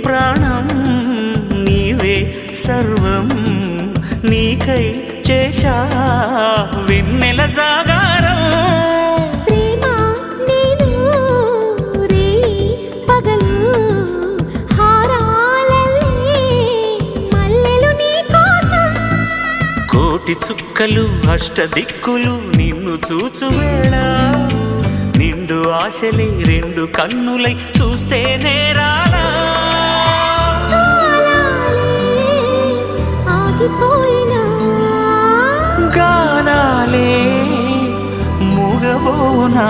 ప్రాణం నీవే సర్వం నీకై చేశా వెన్నెల జాగారం ప్రేమ నేను రే పగలు హారాలల్లే మల్లెలు నీ కోసం కోటి చుక్కలు అష్టదిక్కులు నిన్ను చూచువేళ నిండు ఆశలే రెండు కన్నులై చూస్తే నేరాలా ఆగిపోయినా గానాలే మూగబోనా